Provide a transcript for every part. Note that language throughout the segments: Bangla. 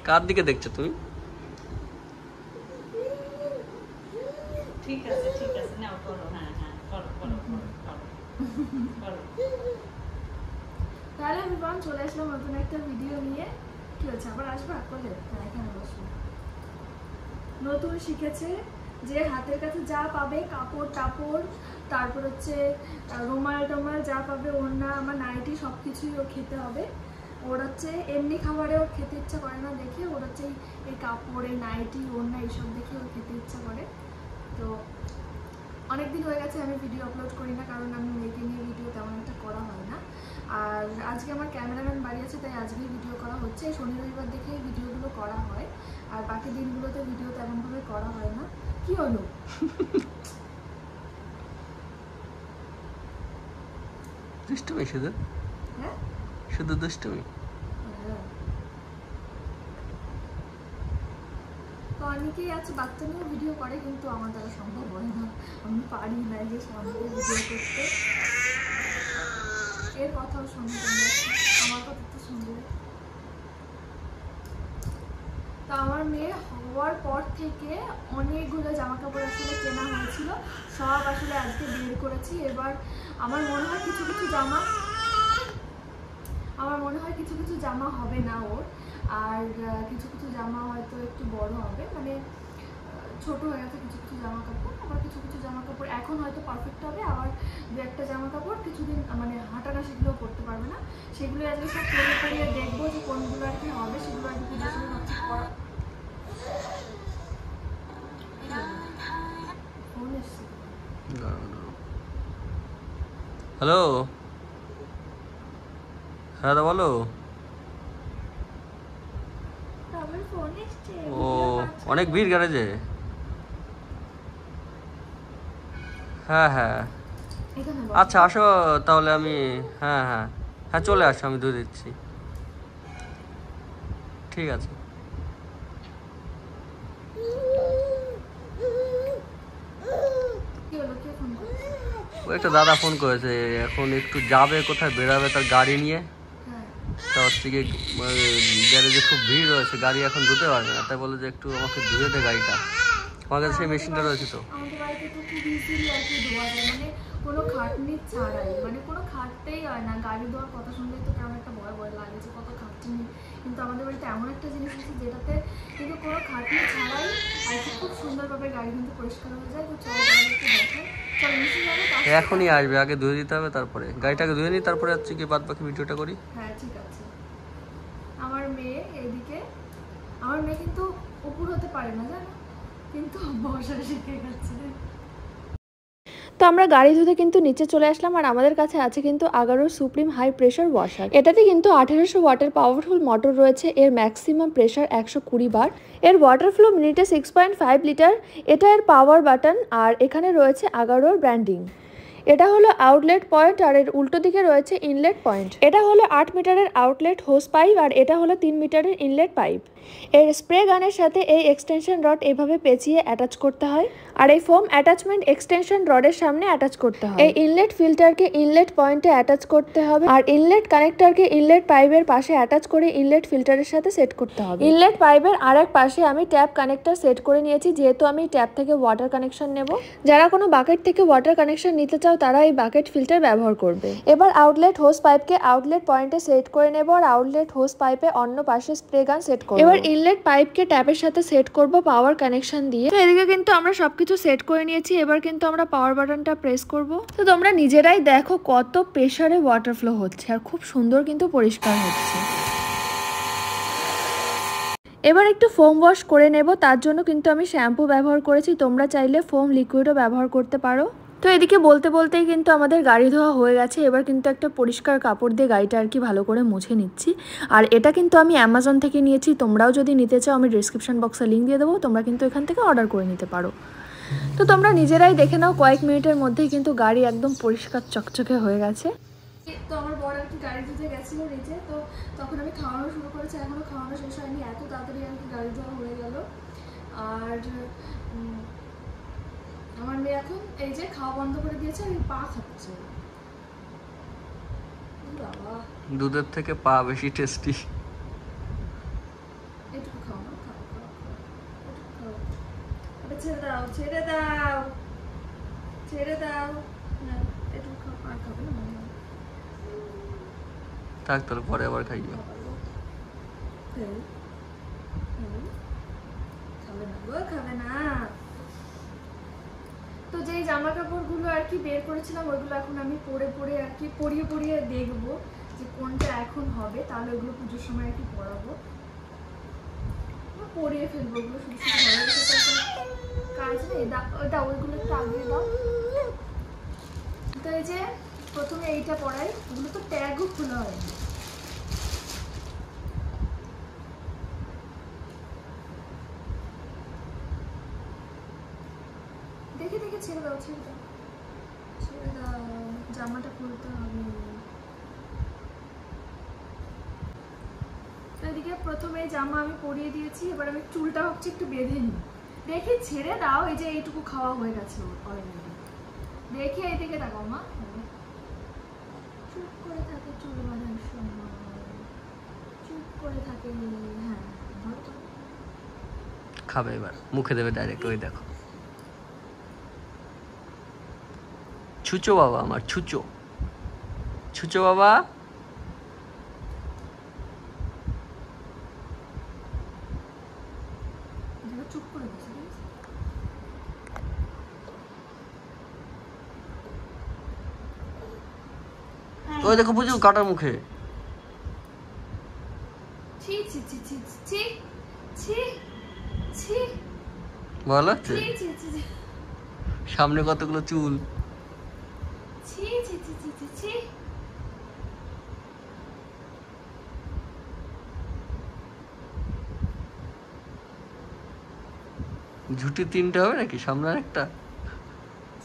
কার দিকে দেখছো তুমি? ঠিক আছে ঠিক আছে, নাও করো। হ্যাঁ হ্যাঁ করো করো করো। তাহলে আমি বরং চলে আসলাম নতুন একটা ভিডিও নিয়ে। কি হচ্ছে, আবার আসবো করলে? হ্যাঁ, এখানে বসবো। নতুন শিখেছে যে হাতের কাছে যা পাবে, কাপড় টাপড়, তারপর হচ্ছে রুমাল টমাল যা পাবে, ওড়না, আমার নাইটি, সব কিছুই ও খেতে হবে। ওর হচ্ছে এমনি খাবারে ওর খেতে ইচ্ছা করে না দেখে, ওর হচ্ছে এই কাপড়, এই নাইটি, ওড়না এইসব দেখে ওর খেতে ইচ্ছা করে। তো অনেকদিন হয়ে গেছে আমি ভিডিও আপলোড করি না, কারণ আমি মেয়েকে নিয়ে ভিডিও তেমন একটা করা হয় না। আর আজকে আমার ক্যামেরাম্যান বাড়ি আছে, তাই আজকেই ভিডিও করা হচ্ছে। শনি রবিবার দেখেই ভিডিওগুলো করা হয়, আর বাকি দিনগুলোতে ভিডিও তেমনভাবে করা হয় না। কি হলো? দুষ্টুমি শুধু? হ্যাঁ শুধু দুষ্টুমি? তো অনেকেই আছে বাচ্চা নিয়েও ভিডিও করে, কিন্তু আমার দ্বারা সম্ভব হয় না, আমি পারি না যে সামনে ভিডিও করতে। এর কথাও শুনতে, আমার কথা তো শুনবে। তো আমার মেয়ে হওয়ার পর থেকে অনেকগুলো জামা কাপড় আসলে কেনা হয়েছিল, সব আসলে আজকে বের করেছি। এবার আমার মনে হয় কিছু কিছু জামা হবে না ওর, আর কিছু কিছু জামা হয়তো একটু বড় হবে, মানে ছোট হয়ে গেছে কিছু কিছু জামা কাপড়। আবার কিছু কিছু জামা কাপড় এখন হয়তো পারফেক্ট হবে, আবার দু একটা জামা কাপড় কিছুদিন মানে হাঁটানা সেগুলো করতে পারবে না। সেগুলো আজকে সব পরিয়ে দেখবো যে কোনগুলো আর কি হবে, সেগুলো আর কি পুজোর সময় হচ্ছে করা। ফোন এসছে। হ্যালো, হ্যাঁ দাদা বলো। ও, অনেক ভিড় গ্যারেজে? হ্যাঁ হ্যাঁ আচ্ছা আসো তাহলে। আমি হ্যাঁ হ্যাঁ হ্যাঁ চলে আসো, আমি ধুয়ে দিচ্ছি। ঠিক আছে। ও একটা দাদা ফোন করেছে, এখন একটু যাবে কোথায়, বেরাবে তার গাড়ি নিয়ে। তা হচ্ছে গিয়ে গ্যারেজে খুব ভিড় রয়েছে, গাড়ি এখন ধুতে পারবে না, তাই বলে যে একটু আমাকে ধুয়ে দে গাড়িটা। আমার কাছে সেই মেশিনটা রয়েছে। তো আমাদের বাড়িতে তো খুব ইজিলি আর কি ধোয়া যায়, মানে কোনো খাটনি ছাড়াই, মানে কোনো খাটতেই হয় না। গাড়ি ধোয়ার কথা শুনলেই তো কেমন একটা ভয় ভয় লাগে যে কত খাটনি, কিন্তু আমাদের বাড়িতে এমন একটা জিনিস আছে যেটাতে কিন্তু কোনো খাটনি ছাড়াই আর কি খুব সুন্দরভাবে গাড়ি কিন্তু পরিষ্কার হয়ে যায়। তো চল একটু দেখেন, চল মিশিয়ে যাবে। এখনই আসবে, আগে ধুয়ে দিতে হবে, তারপরে গাড়িটাকে ধুয়ে নিই, তারপরে হচ্ছে কি বাদ বাকি ভিডিওটা করি। হ্যাঁ ঠিক আছে। আমার মেয়ে এদিকে, আমার মেয়ে কিন্তু উপর হতে পারে না জানো, কিন্তু বসা শিখে গেছে। তো আমরা গাড়ি ধুতে কিন্তু নিচে চলে আসলাম, আর আমাদের কাছে আছে কিন্তু আগারোর সুপ্রিম হাই প্রেশার ওয়াশার। এটাতে কিন্তু 1800 ওয়াটের পাওয়ারফুল মোটর রয়েছে, এর ম্যাক্সিমাম প্রেশার 120 বার, এর ওয়াটার ফ্লো মিনিটে 6.5 লিটার, এটা এর পাওয়ার বাটন, আর এখানে রয়েছে আগারোর ব্র্যান্ডিং। এটা হলো আউটলেট পয়েন্ট, আর এর উল্টো দিকে রয়েছে ইনলেট পয়েন্ট। এটা হলো 8 মিটারের আউটলেট হোস পাইপ, আর এটা হলো 3 মিটারের ইনলেট পাইপ। এর স্প্রে গানের সাথে এই এক্সটেনশন রড এভাবে পেঁচিয়ে অ্যাটাচ করতে হয়, আর এই ফোম অ্যাটাচমেন্ট এক্সটেনশন রডের সামনে অ্যাটাচ করতে হয়। এই ইনলেট ফিল্টারকে ইনলেট পয়েন্টে অ্যাটাচ করতে হবে, আর ইনলেট কানেক্টরকে ইনলেট পাইপের পাশে অ্যাটাচ করে ইনলেট ফিল্টারের সাথে সেট করতে হবে। ইনলেট পাইপের আরেক পাশে আমি ট্যাপ কানেক্টর সেট করে নিয়েছি, যেহেতু আমি ট্যাপ থেকে ওয়াটার কানেকশন নেব। যারা কোনো বাকেট থেকে ওয়াটার কানেকশন নিতে চাও তারা এই বাকেট ফিল্টার ব্যবহার করবে। এবার আউটলেট হোস পাইপকে আউটলেট পয়েন্টে সেট করে নেব, আর আউটলেট হোস পাইপে অন্য পাশে স্প্রে গান সেট করব। এবার ইনলেট পাইপকে ট্যাপের সাথে সেট করব পাওয়ার কানেকশন দিয়ে। তো এদিকে কিন্তু আমরা সবকিছু সেট করে নিয়েছি, এবার কিন্তু আমরা পাওয়ার বাটনটা প্রেস করব। তো তোমরা নিজেরাই দেখো কত প্রেসারে ওয়াটার ফ্লো হচ্ছে, আর খুব সুন্দর কিন্তু পরিষ্কার হচ্ছে। এবার একটু ফোম ওয়াশ করে নেব, তার জন্য কিন্তু আমি শ্যাম্পু ব্যবহার করেছি, তোমরা চাইলে ফোম লিকুইডও ব্যবহার করতে পারো। তো এদিকে বলতে বলতেই কিন্তু আমাদের গাড়ি ধোয়া হয়ে গেছে, এবার কিন্তু একটা পরিষ্কার কাপড় দিয়ে গাড়িটা আর কি ভালো করে মুছে নিচ্ছি। আর এটা কিন্তু আমি অ্যামাজন থেকে নিয়েছি, তোমরাও যদি নিতে চাও আমি ডিসক্রিপশন বক্সে লিঙ্ক দিয়ে দেবো, তোমরা কিন্তু এখান থেকে অর্ডার করে নিতে পারো। তো তোমরা নিজেরাই দেখে নাও, কয়েক মিনিটের মধ্যেই কিন্তু গাড়ি একদম পরিষ্কার চকচকে হয়ে গেছে। তো আমার বড় আর কি গাড়ি ধুতে গেছিলো নিচে, তো তখন আমি খাওয়ানো শুরু করেছি, এখনো খাওয়ানো শেষ হয়নি, এত তাড়াতাড়ি আর কি গাড়ি ধোয়া হয়ে গেল। আর আমার মেয়ে এখন এই যে খাওয়া বন্ধ করে দিয়েছে, আমি পা খাচ্ছে। বাবা, দুধের থেকে পা বেশি টেস্টি। এটুকু খাও না, খাও খাও খাও, এটুকু খাও। ওটা ছেড়ে দাও, ছেড়ে দাও, ছেড়ে দাও। হ্যাঁ, এটুকু খাও, আর খাবে না মনে হয়। থাক তোর পরে আবার খাইও। হ্যাঁ, হ্যাঁ। খাবে না গো, খাবে না। তো যেই জামা কাপড়গুলো আর কি বের করেছিলাম ওইগুলো এখন আমি পরে পরে আর কি পরিয়ে পরিয়ে দেখবো যে কোনটা এখন হবে, তাহলে ওগুলো পুজোর সময় আর কি পরাবো, পরিয়ে ফেলবো। ওগুলো শুধু শুধু ঘরে রেখে তো এখন কাজ নেই। দাও ওইগুলো একটু আগিয়ে দাও। তো এই যে প্রথমে এইটা পরাই, ওগুলো তো ট্যাগও খোলা হয়নি। দেখে দেখে ছেড়ে দাও, ছেড়ে দাও, ছেড়ে দাও, জামাটা খুলতে হবে। তো এদিকে প্রথমে জামা আমি পরিয়ে দিয়েছি, এবার আমি চুলটা হচ্ছে একটু বেঁধে নিই। দেখি ছেড়ে দাও, এই যে এইটুকু খাওয়া হয়ে গেছে অলরেডি। দেখি এইদিকে তাকাও মা, চুপ করে থাকে চুল বাঁধার সময়, চুপ করে থাকে। হ্যাঁ, ধরো তো। খাবে এবার, মুখে দেবে ডাইরেক্ট। ওই দেখো ছুচো বাবা, আমার ছুচো, ছুচো বাবা। এদিকে চুপ করে বসে দিস। ওই দেখো বুঝো কাটার মুখে। ছি ছি ছি ছি ছি ছি ছি ভালো লাগছে? ছি ছি ছি ছি সামনে কতগুলো চুল। ছি ছি ছি ছি ছি ছি। ঝুটি তিনটে হবে নাকি, সামনে একটা?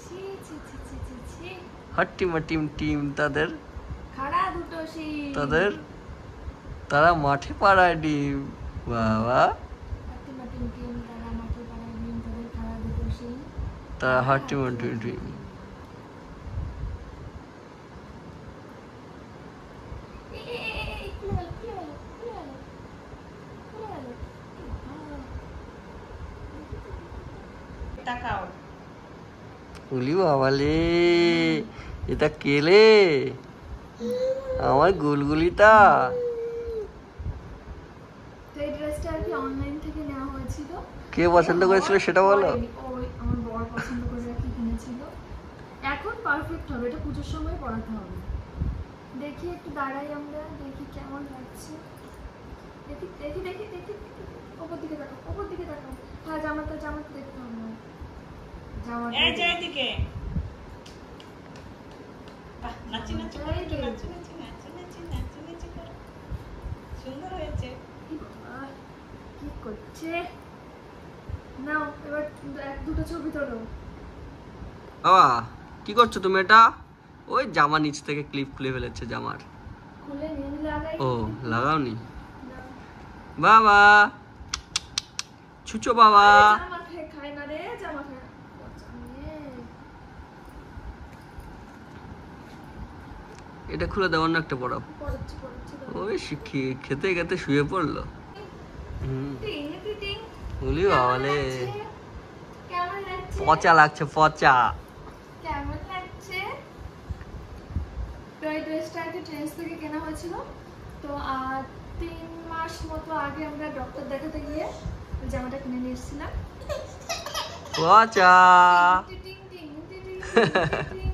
ছি ছি ছি ছি ছি ছি। হাট্টিমা টিম টিম তাদের, খাড়া দুটো শিং। তাদের তারা মাঠে পাড়ায় ডিম। বাবা, হাট্টিমা টিম টিম, তারা মাঠে পাড়ায় ডিম, তাদের খাড়া দুটো শিং। তারা হাট্টিমা টিম টিম। খুলে গেল, খুলে গেল, খুলে গেল, খুলে গেল। তাকাও। উলি বাবালে, এটা কেলে আমার গুলগুলিটা। তো এই ড্রেসটা আর কি অনলাইন থেকে নেওয়া হয়েছিল। কে পছন্দ করেছিল সেটা বলো। ওই আমার বর পছন্দ করে আর কি কিনেছিল। এখন পারফেক্ট হবে, এটা পুজোর সময় পরাতে হবে। দেখি একটু দাঁড়াই আমরা, দেখি কেমন লাগছে। দেখি দেখি দেখি দেখি, ওপর দিকে তাকাও, ওপর দিকে তাকাও। হ্যাঁ, জামাটা জামাটা দেখতে হবে। জামাটা এই যে এদিকে। বাহ, নাচি নাচি করো, একটু নাচি নাচি নাচি নাচি নাচি নাচি করো। সুন্দর হয়েছে। কি বাবা, কি করছে? নাও এবার দুটো ছবি তোলো। বাবা কি করছো তুমি? এটা ওই জামা নিচ থেকে ক্লিপ খুলে ফেলেছে জামার। খুলে নিয়ে লাগাই। ও লাগাওনি বাবা, ছুচো বাবা। জামা খায় না রে, জামা খায়। এটা খুলে দেওয়ার না একটা পড়াও। পড়াচ্ছি পড়াচ্ছি। ওই খেতে খেতে শুয়ে পড়লো। টিং টিং টিং। বলি বাবালে, কেমন লাগছে? পচা লাগছে, পচা। কেমন লাগছে? তো এই ড্রেসটা আর কি ট্রেন্ডস থেকে কেনা হয়েছিল। তো 3 মাস মতো আগে আমরা ডক্টর দেখাতে গিয়ে ওই জামাটা কিনে নিয়ে এসেছিলাম। পচা টিং টিং টিং টিং টিং টিং।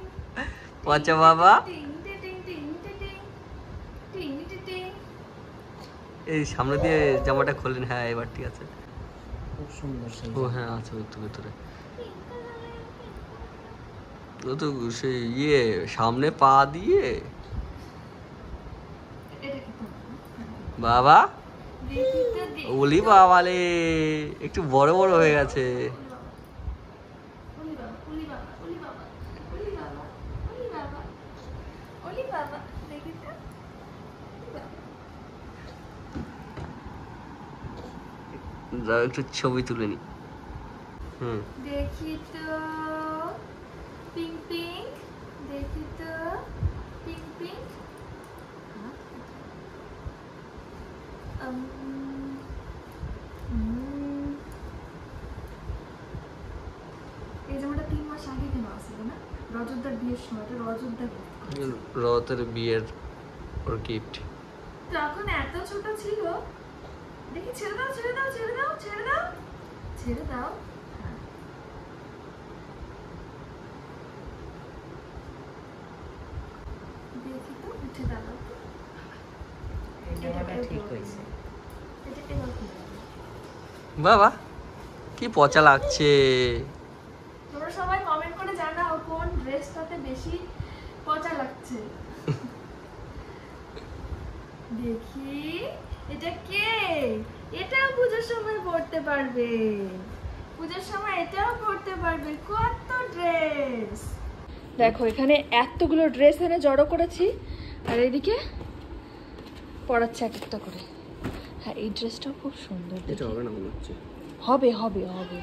পচা বাবা। টিং টিং টিং টিং টিং টিং টিং টিং। এই সামনে দিয়ে জামাটা খোলেন। হ্যাঁ এবার ঠিক আছে। খুব সুন্দর সেই ও হ্যাঁ আছে একটু ভেতরে। ও তো সেই ইয়ে সামনে পা দিয়ে। এটা কি তো? বাবা দেখি তো দেখি। ওলি বাবালে, একটু বড় বড় হয়ে গেছে। ওলি বাবা, ওলি বাবা, ওলি বাবা, ওলি বাবা, ওলি বাবা, ওলি বাবা, দেখি তো। যাও একটু ছবি তুলে নি। দেখি তো পিঙ্ক পিঙ্ক, দেখি তো পিঙ্ক পিঙ্ক, এই জামাটা 3 মাস আগে কেনা আসছিল না, রজতদার বিয়ের সময়। এটা রজতদার রথের বিয়ের ওর গিফট। তখন এত ছোট ছিল। দেখি, ছেড়ে দাও ছেড়ে দাও ছেড়ে দাও ছেড়ে দাও ছেড়ে দাও। হ্যাঁ। দেখি তো, উঠে দাঁড়াও তো। এটা ঠিক হয়েছে। এটা এবার খুলে দাও। বাবা কি পচা লাগছে। তোমরা সবাই কমেন্ট করে জানাও কোন ড্রেসটাতে বেশি পচা লাগছে। দেখি এটা কে? এটাও পূজার সময় পড়তে পারবে, পূজার সময় এটাও পড়তে পারবে। কত ড্রেস দেখো, এখানে এতগুলো ড্রেস এনে জড়ো করেছি, আর এদিকে পরাচ্ছে এক একটা করে। হ্যাঁ, এই ড্রেসটাও খুব সুন্দর। এটা হবে না মনে হচ্ছে। হবে হবে হবে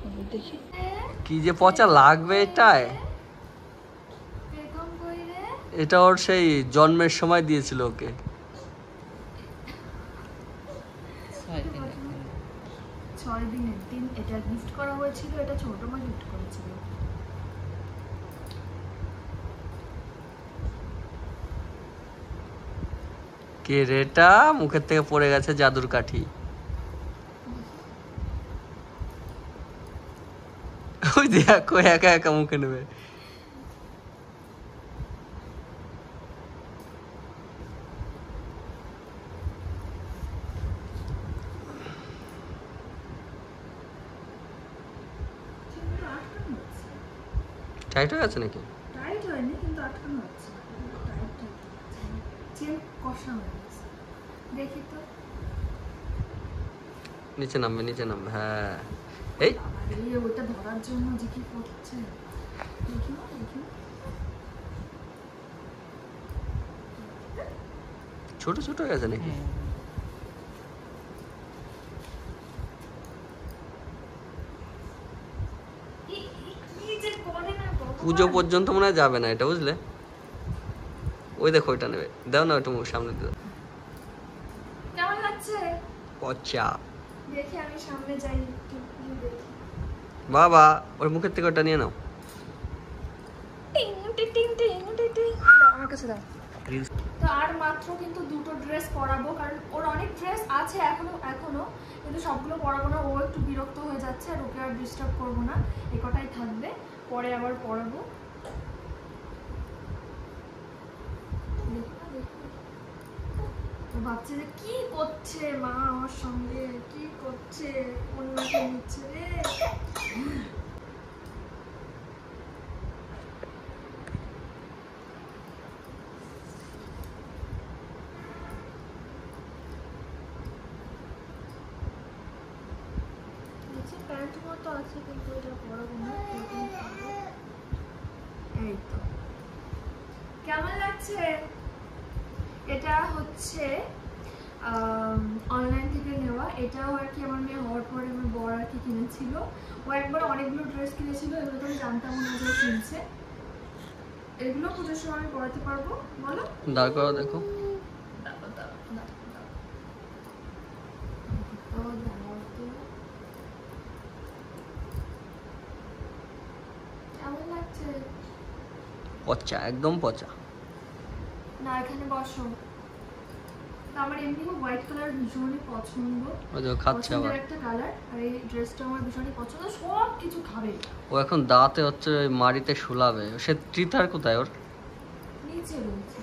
হবে, দেখি কি যে পচা লাগবে এটায়। বেগম কইরে এটা ওর সেই জন্মের সময় দিয়েছিল ওকে। 6 দিনের দিন এটা গিফট করা হয়েছিল। এটা ছোট মা গিফট করেছিল। কে রেটা মুখের থেকে পড়ে গেছে জাদুর কাঠি। ওই দেখো একা একা মুখে নেবে। কিন্তু আটকানো হচ্ছে। টাইট হয়ে গেছে নাকি? টাইট হয়নি, কিন্তু আটকানো হচ্ছে। টাইট টাইট চেন কষা হয়ে গেছে। দেখি তো। নিচে নামবে নিচে নামবে। হ্যাঁ এই আরে ওটা ধরার জন্য যে কি করছে দেখি না, দেখি না। ছোট ছোট হয়ে গেছে নাকি? কি যে করে না ভগবান। পুজো পর্যন্ত মনে হয় যাবে না এটা, বুঝলে? ওই দেখো ওইটা নেবে, দাও না ওইটা মুখ সামনে দাও। কেমন লাগছে পচা দেখি, আমি সামনে যাই একটু দেখি। বাবা ওর মুখের থেকে ওটা নিয়ে নাও। টিং টিং টিং টিং টিং টিং। দাও আমার কাছে দাও। তো আর মাত্র কিন্তু 2টো ড্রেস পরাবো, কারণ ওর অনেক ড্রেস আছে এখনো কিন্তু সবগুলো পরাবো না। ও একটু বিরক্ত হয়ে যাচ্ছে, আর ওকে আর ডিস্টার্ব করবো না। এ কটাই থাকবে, পরে আবার পরাবো। ও ভাবছে যে কি করছে মা আমার সঙ্গে, কি করছে, অন্যকে নিচ্ছে রে। প্যান্ট মতো আছে, কিন্তু এটা পরাবো না। এই তো কেমন লাগছে? এটা হচ্ছে অনলাইন থেকে নেওয়া। এটাও আর কি আমার মেয়ে হওয়ার পরে আমার বর আর কি কিনেছিল। ও একবার অনেকগুলো ড্রেস কিনেছিল, এগুলো তো আমি জানতাম না যে কিনছে। এগুলো পুজোর সময় আমি পরাতে পারবো, বলো? দাঁড় করো দেখো। দাও, দাও, দাও, দাও। ও দাও তো। কেমন লাগছে? পচা একদম পচা। না, এখানে বসো। তো আমার এমনিও হোয়াইট কালার ভীষণই পছন্দ। ওই দেখো খাচ্ছে আবার। পছন্দের একটা কালার, আর এই ড্রেসটা আমার ভীষণই পছন্দ। সব কিছু খাবে। ও এখন দাঁতে হচ্ছে ওই মাড়িতে শুলাবে। সে ট্রিথার কোথায় ওর? নিচে রয়েছে।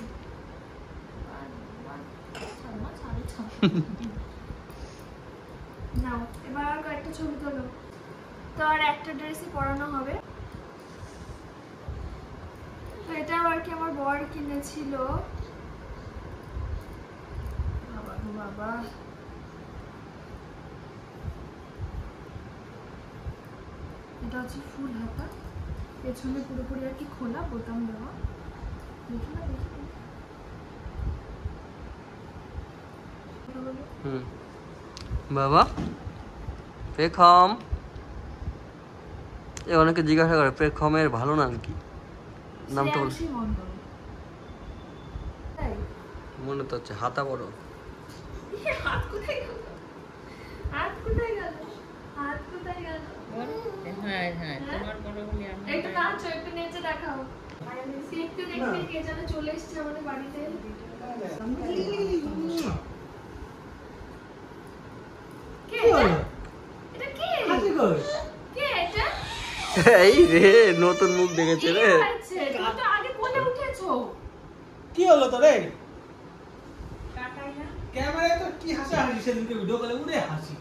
নাও এবার আর কয়েকটা ছবি তোলো। তো আর একটা ড্রেসই পরানো হবে। তো এটাও আর কি আমার বর কিনেছিল। বাবা গো বাবা, এটা হচ্ছে ফুল হাতা, পেছনে পুরোপুরি আর কি খোলা, বোতাম দেওয়া। দেখি না, দেখি না। হুম বাবা পেখম। এ অনেকে জিজ্ঞাসা করে পেখমের ভালো নাম কি? নামটা বল। শ্রেয়াংশী মণ্ডল। তাই মনে তো হচ্ছে হাতা বড়। হাত কোথায় গেল? হাত কোথায় গেল? হাত কোথায় গেল? হ্যাঁ হ্যাঁ তোমার বড় হলে আমার একটু নাচো, একটু নেচে দেখাও। দেখতে দেখতে কে যেন চলে এসছে আমাদের বাড়িতে। কে এটা? এটা কে? কে এটা? এই রে নতুন মুখ দেখেছে রে। কি হয়েছে? তুমি তো আগে কোলে উঠেছো। কি হলো তোরে? কাকাই না ক্যামেরায় তো কি হাসি হাসি সেদিনকে ভিডিও কলে উড়ে হাসি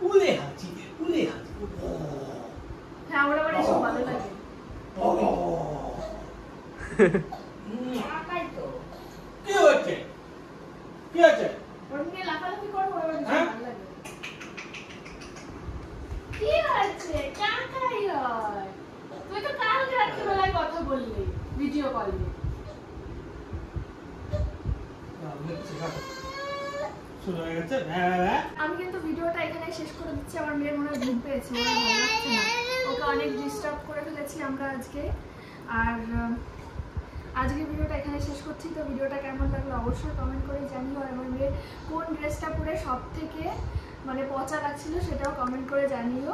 উড়ে হাসি উড়ে হাসি। হ্যাঁ, ওরা আবার এসব ভালো লাগে। কাকাই তো কি হচ্ছে? কি হচ্ছে? ওরা নিয়ে লাফালাফি করো, ওরা আবার হ্যাঁ? ভালো লাগে। কি হয়েছে? কাকাই হয়। তুই তো কালকে রাত্রিবেলায় কথা বললি ভিডিও কলে। শুরু হয়ে গেছে হ্যাঁ। আমি কিন্তু ভিডিওটা এখানে শেষ করে দিচ্ছি। আমার মেয়ের মনে হয় ঘুম পেয়েছে, ওর ভালো লাগছে না। ওকে অনেক ডিস্টার্ব করে ফেলেছি আমরা আজকে। আর আজকে ভিডিওটা এখানে শেষ করছি। তো ভিডিওটা কেমন লাগলো অবশ্যই কমেন্ট করে জানিও। আর আমার মেয়ের কোন ড্রেসটা পরে সব থেকে মানে পচা লাগছিল সেটাও কমেন্ট করে জানিও।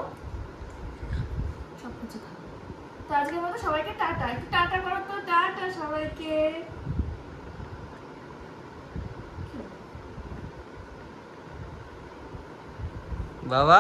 সব কিছু ভালো। তো আজকের মতো সবাইকে টাটা। একটু টাটা করো তো, টাটা সবাইকে। বাবা